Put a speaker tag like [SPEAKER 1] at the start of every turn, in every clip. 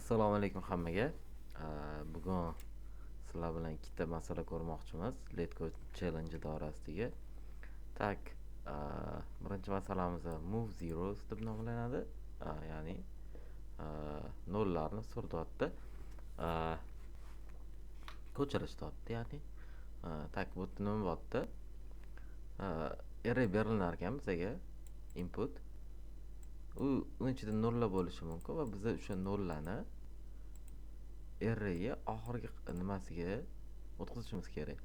[SPEAKER 1] Assalomu alaykum hammaga. Bugun sizlar bilan ikkita masala ko'rmoqchimiz. Let's Go Challenge doirasidagi. Tak, birinchi masalamiz Move Zeros deb nomlanadi. Ya'ni nollarni surdatda ko'chirish deyapti, ya'ni. Tak, bu nima bo'lyapti? Array berilar ekan bizga input. Uni ichida nollar bo'lishi mumkin va biz o'sha nollarni arrayga oxirgi nimasiga o'tkazishimiz kerak.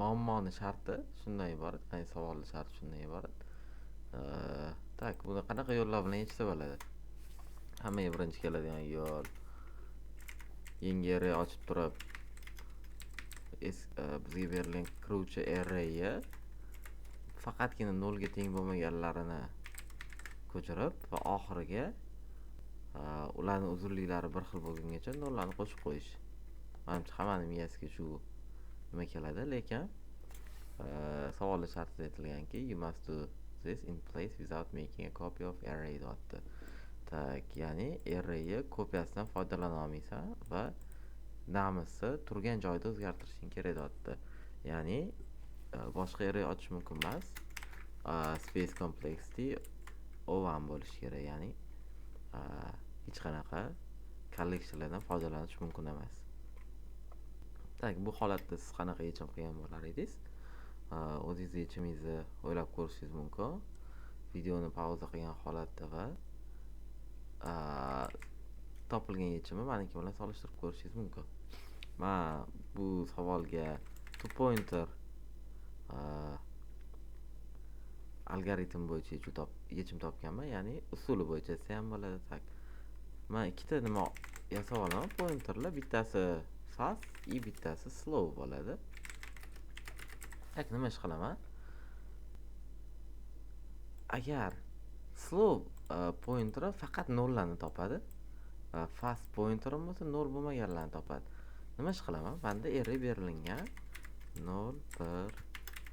[SPEAKER 1] Muammoni sharti shundan iborat, ya'ni savolni sharti shundan iborat. Tak, buni qanaqa yo'llar bilan yechsa bo'ladi? Hammaga birinchi keladigan yo'l yangi array ochib turib bizga berilgan kiruvchi arrayga faqatgina nolga teng bo'lmaganlarini ko'chirib va oxiriga ularning uzunliklari bir xil bo'lgungacha nollarni qo'shib qo'yish. Menimcha hammaning miyasiga shu nima keladi, lekin savolda shartida aytilganki you must do this in place without making a copy of array deyapti. Tak, ya'ni arrayga kopiyasidan foydalana olmaysan va namasi turgan joyda o'zgartirishing kerak deyapti. Ya'ni boshqa array ochish mumkin emas. Space complexity O1 bo'lishi kerak, ya'ni hech qanaqa collectionlardan foydalanish mumkin emas. Tak, bu holatda siz qanaqa yechim qilgan bo'lar edingiz? O'zingiz yechimingizni o'ylab ko'rishingiz mumkin. Videoni pauza qilgan holatda va topilgan yechimni meniki bilan solishtirib ko'rishingiz mumkin. Men bu savolga two pointer algoritm bo'yicha yechim topganman, ya'ni usuli bo'yicha desa ham bo'ladi. Tak, men ikkita nima yasab olaman, pointerlar, bittasi fast, bittasi slow bo'ladi. Tak, nima ish qilaman? Agar slow pointeri faqat nollarni topadi, fast pointerim bo'lsa nol bo'lmaganlarni topadi. Nima ish qilaman? Menda array berilgan 0 1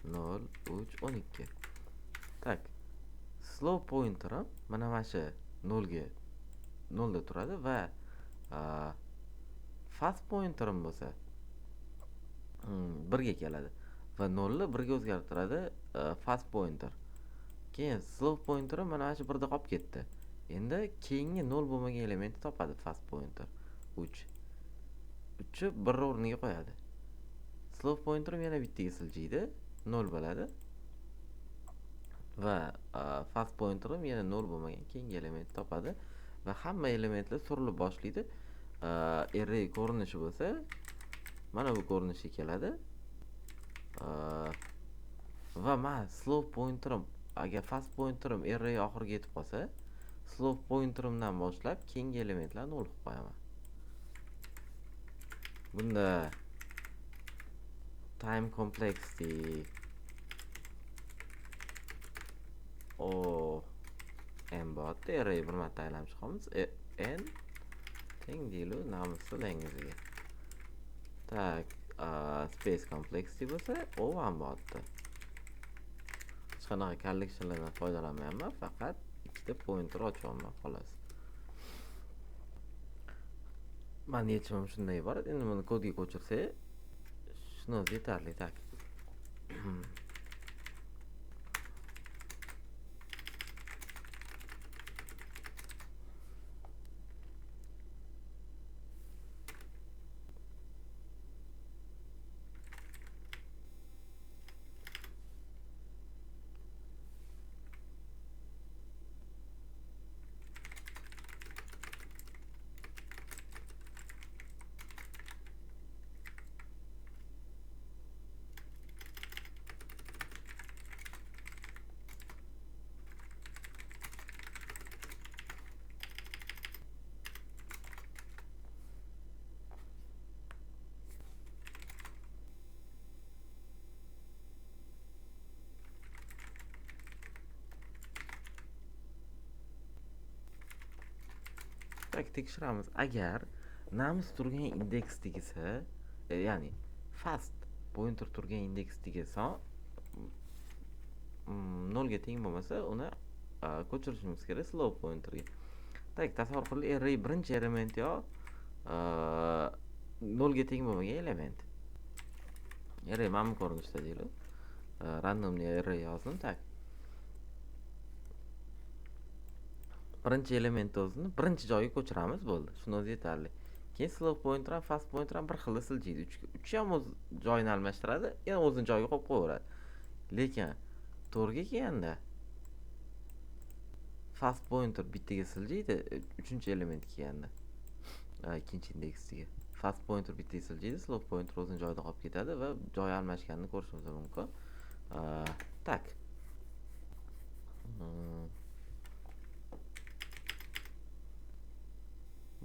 [SPEAKER 1] 0 3 12. Tak, slow pointerim mana shu nolda turadi va fast pointerim bo'lsa 1 ga keladi va 0 ni 1 ga o'zgartiradi fast pointer. Keyin slow pointerim mana shu 1 da qolib ketdi. Endi keyingi 0 bo'lmagan elementni topadi fast pointer 3. 3 ni 1 o'rniga qo'yadi. Slow pointerim yana bittaga siljiydi, 0 bo'ladi. Va fast pointerim yana 0 bo'lmagan keyingi elementni topadi va hamma elementlar surilib boshlaydi. Array ko'rinishi bo'lsa mana bu ko'rinishga keladi. Va men slow pointerim, agar fast pointerim array oxiriga yetib qolsa, slow pointerimdan boshlab keyingi elementlarni 0 qilib qo'yaman. Bunda time complexity n bot array bir marta aylanib chiqamiz. N teng deylu namasi lengthiga. Tak, space complexity bo'lsa O1 botdi. Hech qanaqa collectionlardan foydalanmayapman, faqat ikkita pointer ochyapman xolos. Meni yechimim shunday iborat. Endi buni kodga ko'chirsak, shuni o'zi yetarli. Tak. Tak, tekshiramiz. Agar namis turgan indeks degisi, ya'ni fast pointer turgan indeks degisi 0 ga teng bo'lmasa, uni ko'chirishimiz kerak slow pointerga. Tak, tasavvur qiling, array birinchi element yo nolga teng bo'lmagan element. Array mana bu ko'rinishda deylik. Randomly array yozdim. Tak. Birinchi element o'zini birinchi joyga ko'chiramiz, bo'ldi. Shuni o'zi yetarli. Keyin slow pointer ham fast pointer ham bir xilda siljiydi. Uch ham o'z joyini almashtiradi, yana o'zini joyiga qo'yib qo'yaveradi. Lekin 4 ga kelganda fast pointer bittaga siljiydi, uchinchi element kelganda. Ikkinchi indeksiga. Fast pointer bittaga siljiydi, slow pointer o'zini joyida qolib ketadi va joy almashganini ko'rishimiz mumkin. Tak.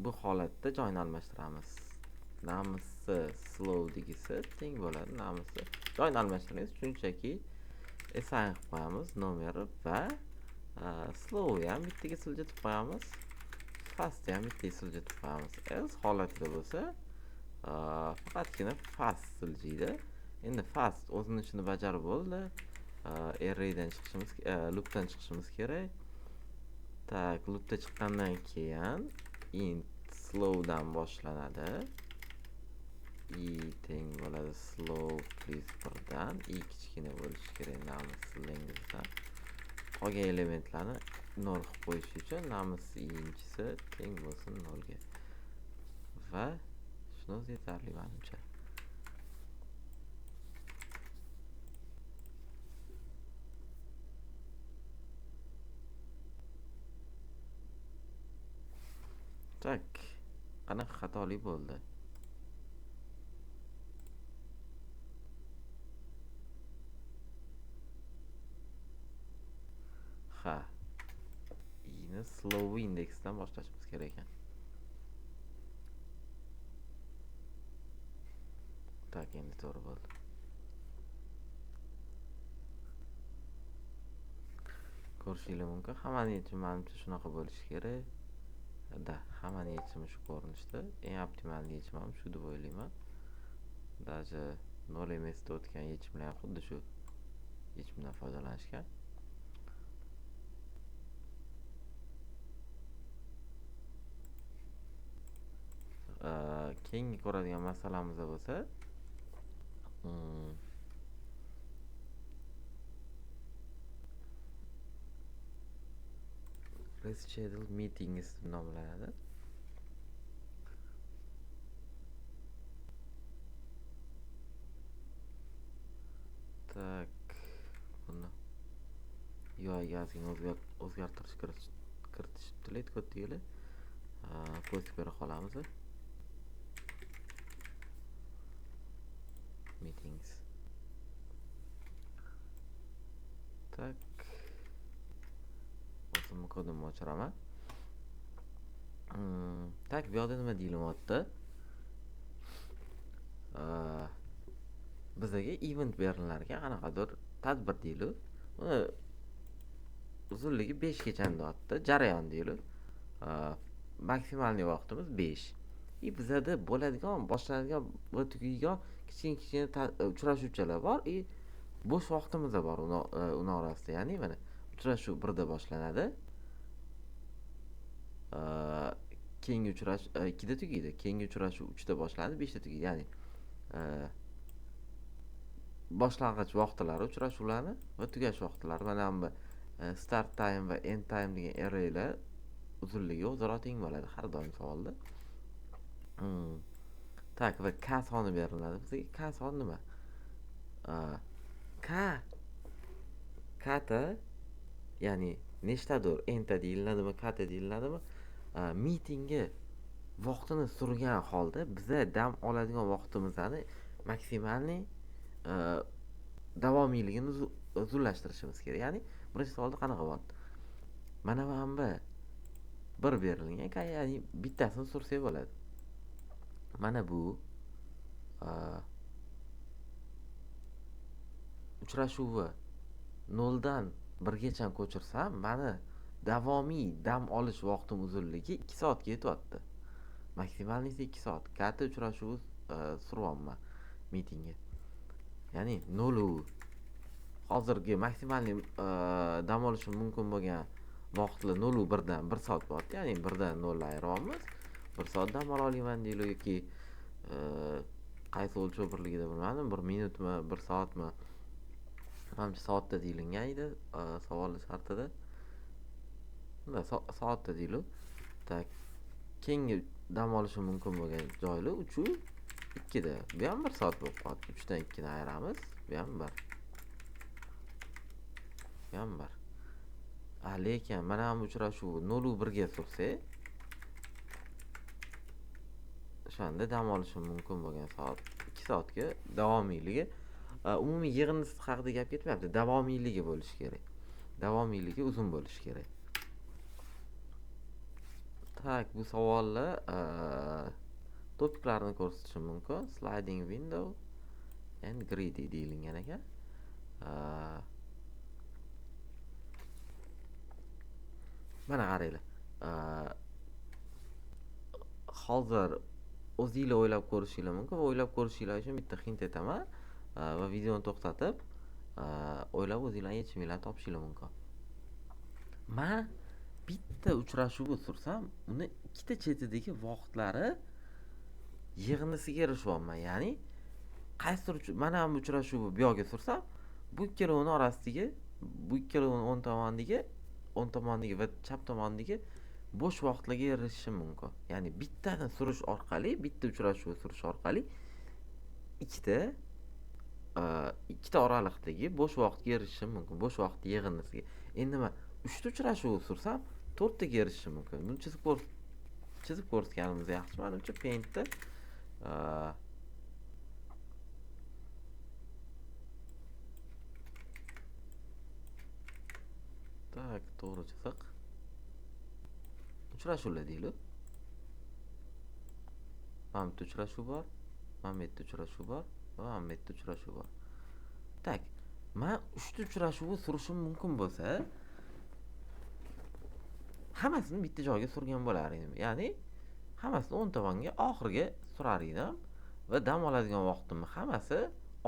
[SPEAKER 1] Bu holatda joyni almashtiramiz. Namisi slow degisi teng bo'ladi, namisi joyni almashtiramiz. Shunchaki assign qilib qo'yamiz nomeri va slow ham bittaga siljitib qo'yamiz. Fast ham bittaga siljitib qo'yamiz. Else holatida bo'lsa, faqatgina fast siljiydi. Endi fast o'zining ishini bajarib bo'ldi. Arraydan chiqishimiz, loopdan chiqishimiz kerak. Tak, loopda chiqqandan keyin int slowdan boshlanadi. Teng bo'ladi slow plus 1dan. Kichkina bo'lishi kerak namisi lengthdan. Qolgan elementlarni 0 qilib qo'yish uchun namisi inchisi teng bo'lsin 0 ga. Va shuni o'zi yetarli menimcha. Tak, qanaqa xatolik bo'ldi? Ha. Yine slow indeksdan boshlashimiz kerak ekan. Tak, endi to'g'ri bo'ldi. Ko'rishingiz mumkin. Hammaning yechimi menimcha shunaqa bo'lishi kerak. Hammaning yechimi shu ko'rinishda. Eng optimal yechim ham shu deb o'ylayman. Даже 0 emasda o'tgan yechimlar ham xuddi shu yechimdan foydalanishgan. Keyingi ko'radigan masalamiz bo'lsa, reschedule meetings nomlanadi. Tak, buni UI egasiga o'zgartirish kiritishibdi, let deyiladi. Post bera qolamiz. Meetings. Tak. O'zimni kodimni o'chiraman. Tak, bu yoqda nima deyilyapti? Bizga event berilar ekan, qanaqadir tadbir deyiladi. Uni uzunligi 5 gacha deyapti, jarayon deyiladi. Maksimalniy vaqtimiz 5. Bizada bo'ladigan, boshlanadigan va tugaydigan kichkina uchrashuvchalar bor. Bo'sh vaqtimiz da bor uni orasida. Ya'ni mana uchrashuv 1 da boshlanadi. Keyingi uchrashuv 2 da tugaydi. Keyingi uchrashuv 3 da boshlanadi, 5 da tugaydi. Ya'ni boshlang'ich vaqtlari uchrashuvlarni va tugash vaqtlari mana bu start time va end time degan arraylar uzunligi o'zaro teng bo'ladi har doim savolda. Tak, va k soni beriladi. Bizga k soni nima? Kata, ya'ni nechtadir enta deyiladimi, kata deyiladimi? Mitingga vaqtini surgan holda biza dam oladigan vaqtimizni maksimalniy davomiyligini uzunlashtirishimiz kerak. Ya'ni birinchi savolda qanaqa bo'ldi? Mana bu 1 berilgan ekan, ya'ni bittasini sursak bo'ladi. Mana bu uchrashuvni 0 dan 1 gacha ko'chirsam, mana davomiy dam olish vaqtim uzunligi 2 soatga yetyapti. Maksimalnisi 2 soat. Katta uchrashuv suryapman mitingga. Ya'ni 0 hozirgi maksimalniy dam olishim mumkin bo'lgan vaqtlar 0:1dan 1 soat bor. Ya'ni 1dan 0 ayryapmiz. 1 soat dam olayman deylik yoki qaysi o'lchov birligida bilmadim, 1 minutmi, 1 soatmi? Manimcha soatda deyilgan edi savol shartida. Bunda soatda deylik. Tak. Keyingi dam olishi mumkin bo'lgan joylar 3 2da. Bu ham 1 soat bo'lib qoldi. 3 dan 2 ni ayiramiz. Bu ham 1. Bu ham 1. Lekin mana ham uchrashuv 0:1 ga sursak, o'shanda dam olishi mumkin bo'lgan soat 2 soatga davomiyligi, umumiy yig'indisi haqida gap ketmayapti. Davomiyligi bo'lishi kerak. Davomiyligi uzun bo'lishi kerak. Tak, bu savollar topiklarni ko'rsatishi mumkin. Sliding window and greedy deyilgan ekan. Mana qaranglar. Hozir o'zingizlar o'ylab ko'rishinglar mumkin. O'ylab ko'rishinglar uchun bitta hint aytaman va videoni to'xtatib, o'ylab o'zingizlarning yechiminglarni topishinglar mumkin. Men bitta uchrashuvni sursam, uni ikkita chetidagi vaqtlari yig'indisiga erishyapman. Ya'ni qaysidir mana ham uchrashuvni bu yoqqa sursam, bu ikkalovini orasidagi, bu ikkalovini o'ng tomondagi va chap tomondagi bo'sh vaqtlarga erishishim mumkin. Ya'ni bittadan surish orqali, bitta uchrashuvni surish orqali ikkita oraliqdagi bo'sh vaqtga erishishim mumkin. Bo'sh vaqt yig'indisiga. Endi men 3 ta uchrashuvni sursam, 4 taga erishishim mumkin. Buni chizib ko'rsatganimiz yaxshi. Menimcha Paint'da tak, to'g'ri chiziq. Uchrashuvlar deylik. Mana bu uchrashuv bor, mana bu uchrashuv bor va mana bu uchrashuv bor. Tak, men 3 ta uchrashuvni surishim mumkin bo'lsa, hammasini bitta joyga surgan bo'lar edim. Ya'ni hammasini o'ng tomonga oxiriga surar edim va dam oladigan vaqtimni hammasi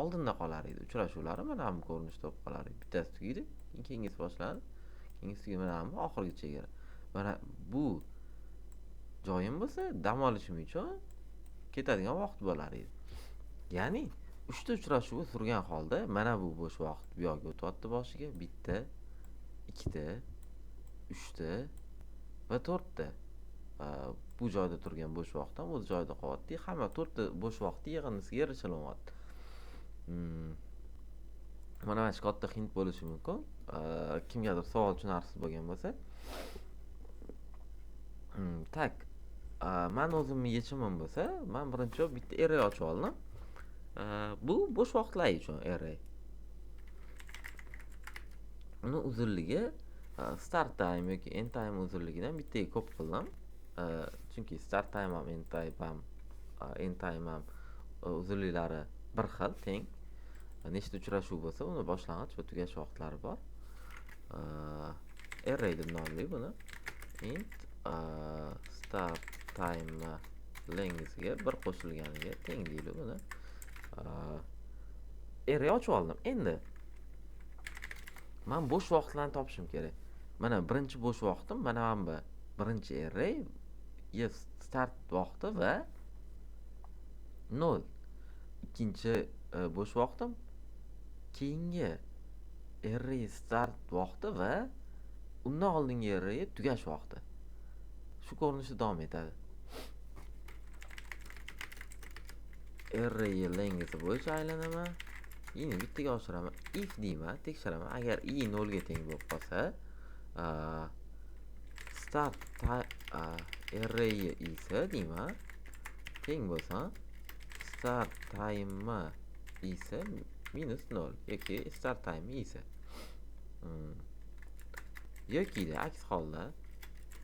[SPEAKER 1] oldinda qolar edi. Uchrashuvlarim mana bu ko'rinishda bo'lib qolar edi. Bittasi tugaydi, keyingisi boshlanadi. Keyingisi mana bu oxirgacha keladi. Mana bu joyim bo'lsa, dam olishim uchun ketadigan vaqt bo'lar edi. Ya'ni 3 ta uchrashuvni surgan holda mana bu bo'sh vaqt bu yoqqa o'tyapti boshiga. 1 ta, 2 ta, 3 ta va 4 ta. Bu joyda turgan bo'sh vaqt ham o'z joyida qolyapti. Hamma 4 ta bo'sh vaqtni yig'indisiga erishilyapti. Mana shu katta hint bo'lishi mumkin. Kimgadir savol tushunarsiz bo'lgan bo'lsa. Tak. Men o'zimning yechimim bo'lsa, men birinchi bitta array ochib oldim. Bu bo'sh vaqtlar uchun array. Uni uzunligi start time yoki end time uzunligidan bittaga ko'p qildim. Chunki start time ham end time ham uzunliklari bir xil, teng. Nechta uchrashuv bo'lsa, uni boshlang'ich va tugash vaqtlari bor. Array deb nomlaymiz buni. Int start time lengthga bir qo'shilganiga teng deylik buni. Array ochib oldim. Endi men bo'sh vaqtlarni topishim kerak. Mana birinchi bo'sh vaqtim mana bu birinchi array start vaqti va 0. Ikkinchi bo'sh vaqtim keyingi array start vaqti va undan oldingi array tugash vaqti. Shu ko'rinishda davom etadi. Array length bo'yicha aylanaman. Yine bittaga oshiraman. If deyman, tekshiraman. Agar i 0 ga teng bo'lib qolsa, start array ise deyman. Teng bo'lsa, start time ise -0 yoki start time ise. Yoki aks holda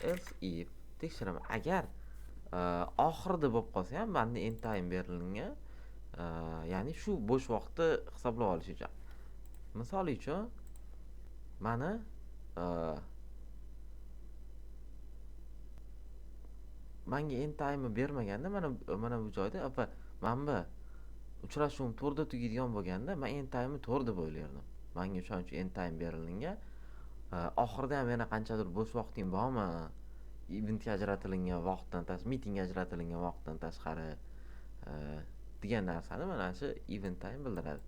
[SPEAKER 1] else if tekshiraman. Agar oxirida bo'lib qolsa ham menda end time berilgan, ya'ni shu bo'sh vaqtni hisoblab olish uchun. Misol uchun mana menga end time bermaganda mana bu joyda mana uchrashuvim 4 da tugaydigan bo'lganda men end time 4 deb o'ylardim. Menga o'shaning uchun end time berilgan. Oxirida ham yana qanchadir bo'sh vaqting bormi? Eventga ajratilingan vaqtdan mitingga ajratilingan vaqtdan tashqari degan narsani mana shu event time bildiradi.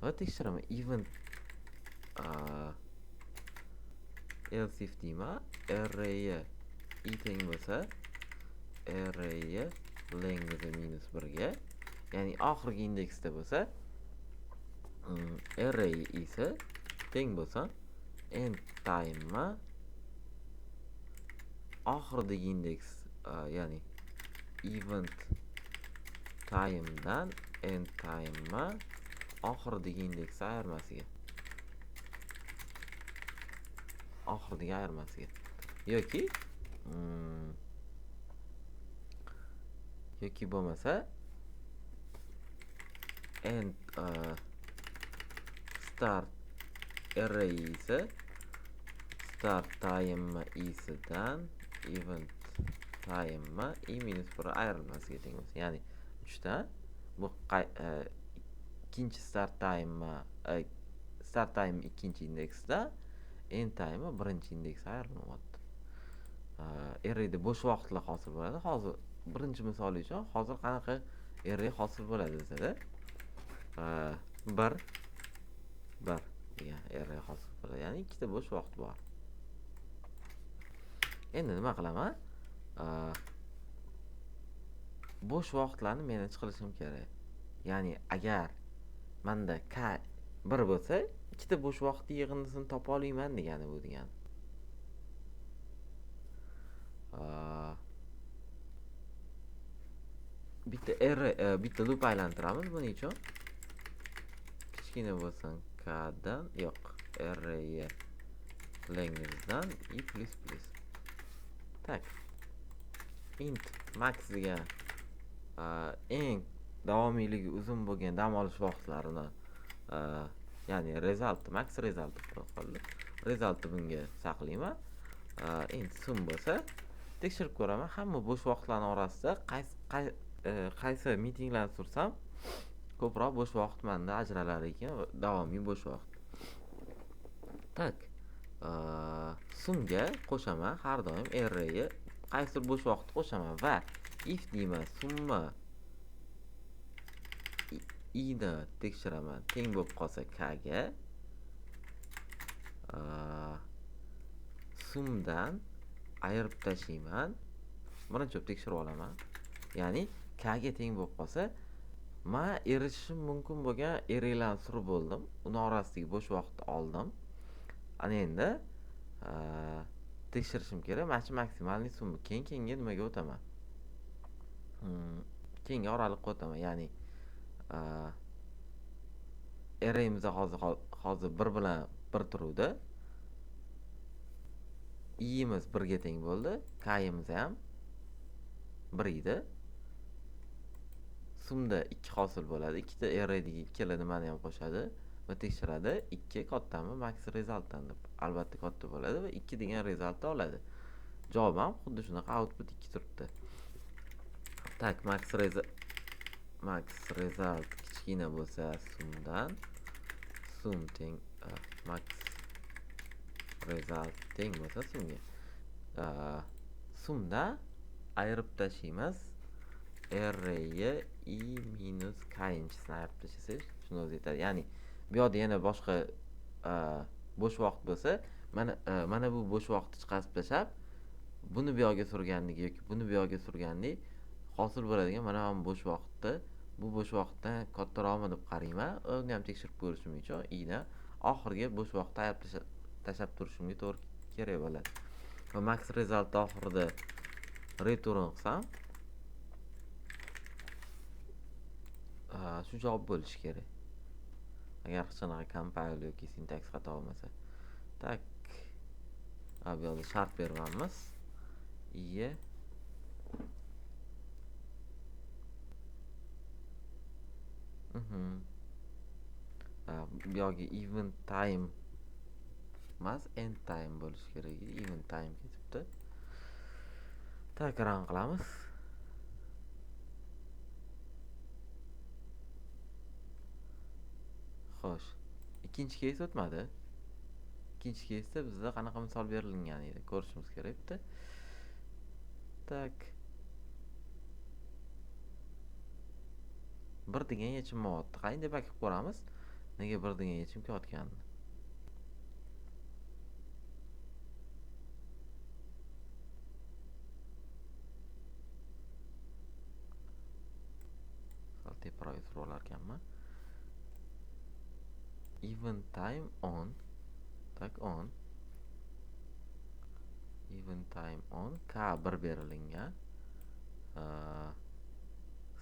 [SPEAKER 1] Va tekshiraman event else if deyman, array i teng bo'lsa array length -1 ga, ya'ni oxirgi indeksda bo'lsa array isi teng bo'lsa end time oxiridagi indeks, ya'ni event timedan end time oxiridagi indeks ayirmasiga yoki bo'lmasa end start array isi start time isidan event time i-1 ayrilmasiga teng bo'lsa, ya'ni 3 bu ikkinchi start time ikkinchi indeksda, end time birinchi indeksda ayrilmayapti. Arrayda bo'sh vaqtlar hosil bo'ladi. Hozir birinchi misol uchun hozir qanaqa array hosil bo'ladi desada, 1 degan array hosil bo'ladi, ya'ni ikkita bo'sh vaqt bor. Endi nima qilaman? Bo'sh vaqtlarni manage qilishim kerak. Ya'ni agar menda k 1 bo'lsa, ikkita bo'sh vaqtni yig'indisini topa olmayman degani bu degani. Bitta loop aylantiramiz buning uchun. Kichkina bo'lsin k dan, yo'q, array lengthdan i++. Tak. Int max degan eng davomiyligi uzun bo'lgan dam olish vaqtlarini, ya'ni max result qoldi. Resultni bunga saqlayman. Endi sum bo'lsa, tekshirib ko'raman, hamma bo'sh vaqtlarning orasida qaysi mitinglarni sursam ko'proq bo'sh vaqt menda ajralar ekan, davomiy bo'sh vaqt. Tak. Sumga qo'shaman har doim arrayga qaysidir bo'sh vaqtni qo'shaman va if deyman, summa i'ni tekshiraman, teng bo'lib qolsa k ga, sumdan ayirib tashlayman. Birinchi tekshirib olaman. Ya'ni k ga teng bo'lib qolsa, men erishishim mumkin bo'lgan arraylarni surib bo'ldim. Uni orasidagi bo'sh vaqtni oldim. Ana endi tekshirishim kerak. Mana shu maksimalniy summa. Keyingi nimaga o'taman? Keyingi oraliqqa o'taman. Ya'ni arrayimiz hozir 1 bilan 1 turuvdi. i'miz 1 ga teng bo'ldi. k'imiz ham 1 edi. Sumda 2 hosil bo'ladi. Ikkita arraydagi ikkala nimani ham qo'shadi va tekshiradi. 2 kattami max resultdan deb. Albatta katta bo'ladi va 2 degan resultni oladi. Javob ham xuddi shunaqa output 2 turibdi. Tak, max result kichkina bo'lsa sumdan, sum teng max result teng bo'lsa sumga. Sumda ayirib tashlaymiz. Arrayga i-k inchisini ayirib tashlasak, shuni o'zi yetadi. Ya'ni bu yerda yana boshqa bo'sh vaqt bo'lsa, mana bu bo'sh vaqtni chiqarib tashlab, buni bu yerga surganlik yoki buni bu yerga surganlik hosil bo'ladigan mana bu bo'sh vaqtni, bu bo'sh vaqtdan kattaroqmi deb qarayman. Uni ham tekshirib ko'rishim uchun i'ni oxirgi bo'sh vaqtni ayirib tashlab turishimga to'g'ri kerak bo'ladi. Va max result oxirida return qilsam, shu javob bo'lishi kerak. Agar hech qanaqa compile yoki syntax xato bo'lmasa. Tak. Bu yerda shart berganmiz. Iye. Bu yerga event time emas, end time bo'lishi kerak. Event time ketibdi. Tak, run qilamiz. Xo'sh. Ikkinchi case o'tmadi. ikkinchi keysda bizda qanaqa misol berilgan edi ko'rishimiz kerak bitta. Tak. Bir degan yechim bo'lyapti. Qani deb bakib ko'ramiz. Nega bir degan yechim kelayotganini. Sal teparoq yozib olarkanman. Event time on. Tak on. Event time on. K1 berilgan.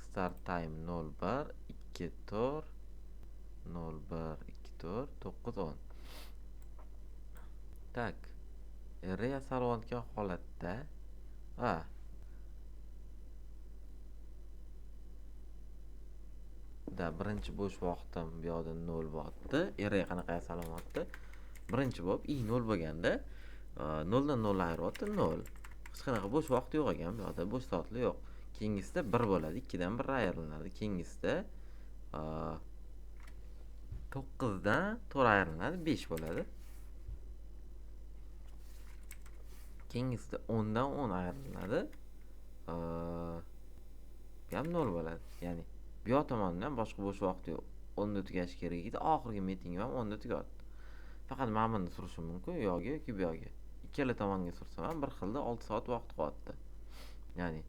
[SPEAKER 1] Start time 01 24 01 24 9 10. Tak. Array yasalgan holatda birinchi bo'sh vaqtim bu yoqda 0 bo'lyapti. Array qanaqa yasalinyapti? Birinchi bo'lib i 0 bo'lganda 0 dan 0 ayryapti 0. Hech qanaqa bo'sh vaqt yo'q ekan, bu yoqda bo'sh soatlar yo'q. Keyingisida 1 bo'ladi, 2 dan 1 ayrilinadi. Keyingisida 9 dan 4 ayrilinadi, 5 bo'ladi. Keyingisida 10 dan 10 ayrilinadi. Bu ham 0 bo'ladi. Ya'ni bu yoq tomondan boshqa bo'sh vaqt yo'q. 10 da tugashi kerak edi. Oxirgi meetingim ham 10 da tugadi. Faqat mana buni surishim mumkin, u yo'qga yoki bu yoqga. Ikkala tomonga sursam ham bir xilda 6 soat vaqt qolyapti. Ya'ni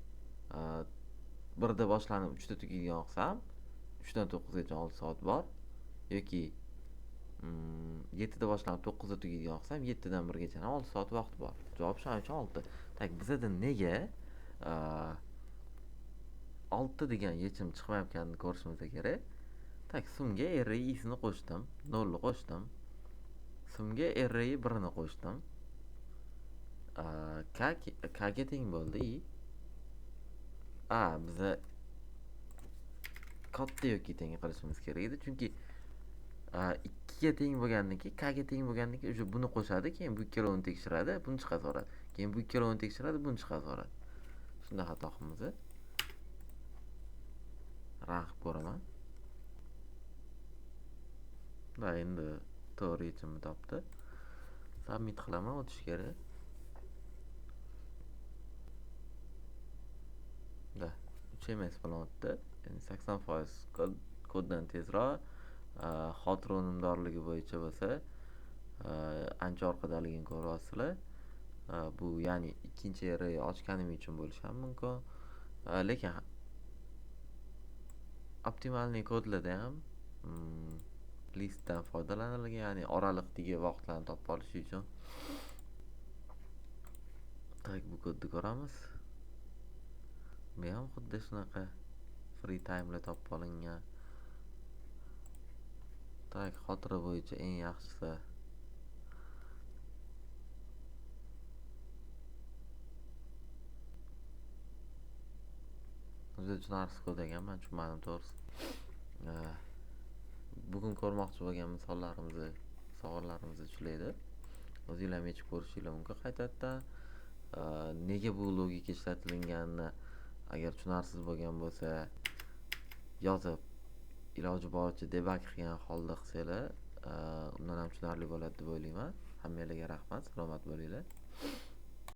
[SPEAKER 1] 1 da boshlanib 3 da tugaydigan olsam 3 dan 9 gacha 6 soat bor. Yoki 7 da boshlanib 9 da tugaydigan olsam 7 dan 1 gacha 6 soat vaqt bor. Javob shuning uchun 6. Tak, bizda nega 6 degan yechim chiqmayotganini ko'rishimiz kerak. Tak, sumga array isini qo'shdim, 0 ni qo'shdim. Sumga array 1 ni qo'shdim. K ga teng bo'ldi. Biza katta yoki teng qilishimiz kerak edi, chunki 2 ga teng bo'lgandan keyin K ga teng bo'lgandan keyin o'sha buni qo'shadi, keyin bu ikkalovini tekshiradi, buni chiqaradi. Keyin bu ikkalovini tekshiradi, buni chiqaradi. Shunda xato qilamiz. Rang qilib ko'raman. Endi to'g'ri yechimni topdi. Submit qilaman, o'tish kerak. 3 emas bo'lyapti. Ya'ni 80% koddan tezroq. Xotira unumdorligi bo'yicha bo'lsa, ancha orqadaligini ko'ryapsizlar. Bu ya'ni ikkinchi array ochganim uchun bo'lishi ham mumkin. Lekin optimalniy kodlarda ham listdan foydalanilgan, ya'ni oraliqdagi vaqtlarni topib olish uchun. Tak, bu kodni ko'ramiz. Bu ham xuddi shunaqa free time la topib olingan. Tak, xotira bo'yicha eng yaxshisi o'zi tushunarsiz kod ekan, men tushunmadim to'g'risi. Bugun ko'rmoqchi bo'lgan savollarimizni shular. O'zingizlar ham yechib ko'rishinglar mumkin qaytadan. Nega bu logika ishlatilganini agar tushunarsiz bo'lgan bo'lsa yozib, iloji boricha debug qilgan holda qilsanglar, undan ham tushunarli bo'ladi deb o'ylayman. Hammanglarga rahmat, salomat bo'linglar.